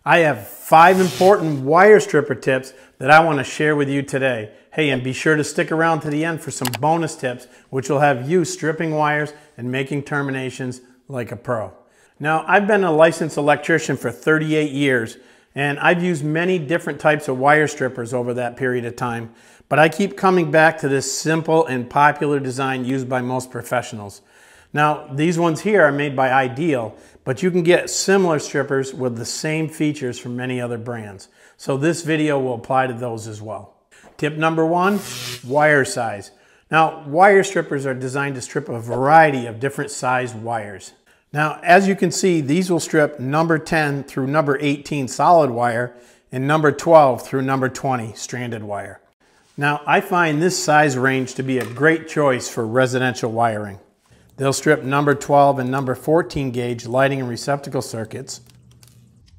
I have 5 important wire stripper tips that I want to share with you today. Hey, and be sure to stick around to the end for some bonus tips, which will have you stripping wires and making terminations like a pro. Now, I've been a licensed electrician for 38 years, and I've used many different types of wire strippers over that period of time, but I keep coming back to this simple and popular design used by most professionals. Now, these ones here are made by Ideal, but you can get similar strippers with the same features from many other brands. So this video will apply to those as well. Tip number 1, wire size. Now, wire strippers are designed to strip a variety of different size wires. Now, as you can see, these will strip number 10 through number 18 solid wire and number 12 through number 20 stranded wire. Now, I find this size range to be a great choice for residential wiring. They'll strip number 12 and number 14 gauge lighting and receptacle circuits.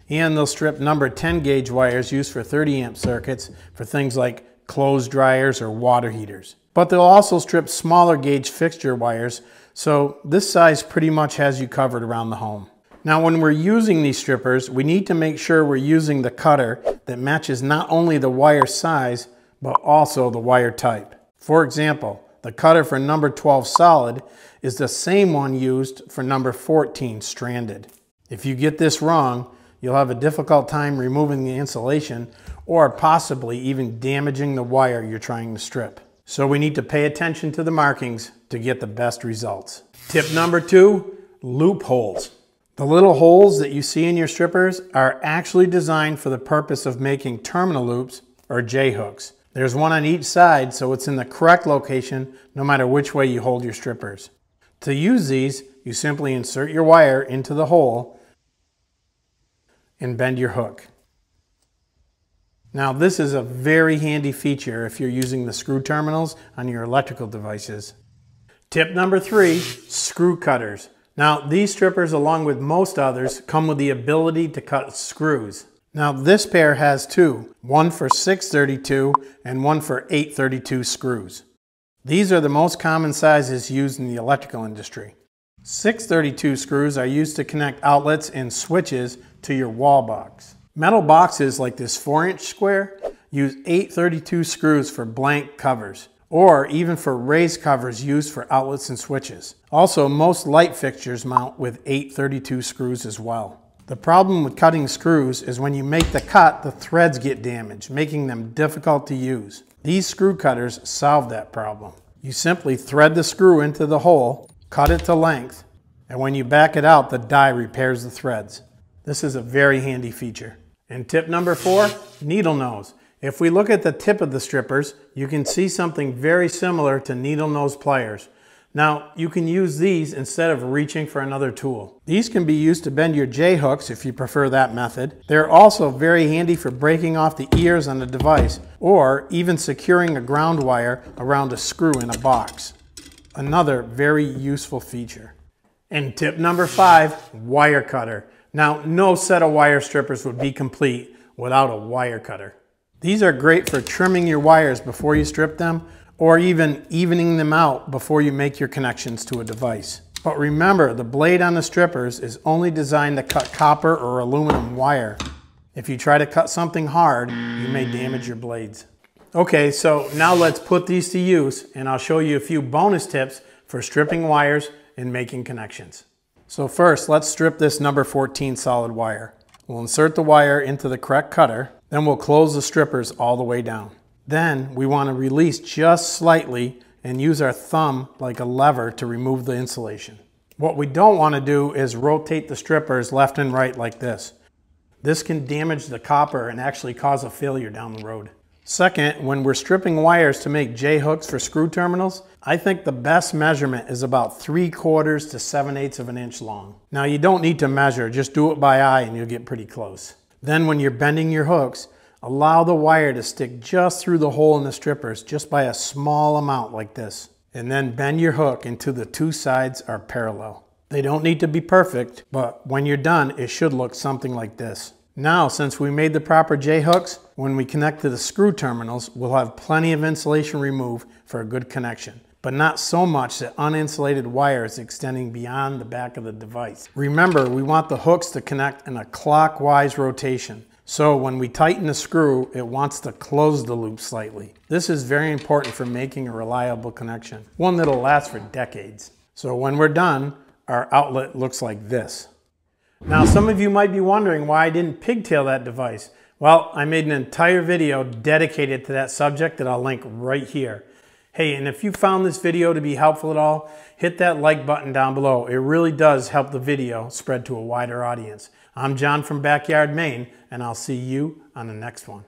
And they'll strip number 10 gauge wires used for 30 amp circuits for things like clothes dryers or water heaters. But they'll also strip smaller gauge fixture wires, so this size pretty much has you covered around the home. Now, when we're using these strippers, we need to make sure we're using the cutter that matches not only the wire size, but also the wire type. For example, the cutter for number 12 solid is the same one used for number 14 stranded. If you get this wrong, you'll have a difficult time removing the insulation or possibly even damaging the wire you're trying to strip. So we need to pay attention to the markings to get the best results. Tip number 2, loopholes. The little holes that you see in your strippers are actually designed for the purpose of making terminal loops or J-hooks. There's one on each side, so it's in the correct location no matter which way you hold your strippers. To use these, you simply insert your wire into the hole and bend your hook. Now, this is a very handy feature if you're using the screw terminals on your electrical devices. Tip number 3, screw cutters. Now, these strippers, along with most others, come with the ability to cut screws. Now, this pair has 2, one for 632 and one for 832 screws. These are the most common sizes used in the electrical industry. 632 screws are used to connect outlets and switches to your wall box. Metal boxes like this 4-inch square use 832 screws for blank covers, or even for raised covers used for outlets and switches. Also, most light fixtures mount with 832 screws as well. The problem with cutting screws is when you make the cut, the threads get damaged, making them difficult to use. These screw cutters solve that problem. You simply thread the screw into the hole, cut it to length, and when you back it out, the die repairs the threads. This is a very handy feature. And tip number 4, needle nose. If we look at the tip of the strippers, you can see something very similar to needle nose pliers. Now, you can use these instead of reaching for another tool. These can be used to bend your J-hooks if you prefer that method. They're also very handy for breaking off the ears on the device or even securing a ground wire around a screw in a box. Another very useful feature. And tip number 5, wire cutter. Now, no set of wire strippers would be complete without a wire cutter. These are great for trimming your wires before you strip them, or even evening them out before you make your connections to a device. But remember, the blade on the strippers is only designed to cut copper or aluminum wire. If you try to cut something hard, you may damage your blades. Okay, so now let's put these to use, and I'll show you a few bonus tips for stripping wires and making connections. So first, let's strip this number 14 solid wire. We'll insert the wire into the correct cutter, then we'll close the strippers all the way down. Then we want to release just slightly and use our thumb like a lever to remove the insulation. What we don't want to do is rotate the strippers left and right like this. This can damage the copper and actually cause a failure down the road. Second, when we're stripping wires to make J-hooks for screw terminals, I think the best measurement is about 3/4 to 7/8 of an inch long. Now, you don't need to measure, just do it by eye and you'll get pretty close. Then when you're bending your hooks, allow the wire to stick just through the hole in the strippers, just by a small amount like this. And then bend your hook until the 2 sides are parallel. They don't need to be perfect, but when you're done, it should look something like this. Now, since we made the proper J-hooks, when we connect to the screw terminals, we'll have plenty of insulation removed for a good connection. but not so much that uninsulated wire is extending beyond the back of the device. Remember, we want the hooks to connect in a clockwise rotation. So when we tighten the screw, it wants to close the loop slightly. This is very important for making a reliable connection, one that'll last for decades. So when we're done, our outlet looks like this. Now, some of you might be wondering why I didn't pigtail that device. Well, I made an entire video dedicated to that subject that I'll link right here. Hey, and if you found this video to be helpful at all, hit that like button down below. It really does help the video spread to a wider audience. I'm John from Backyard Maine, and I'll see you on the next one.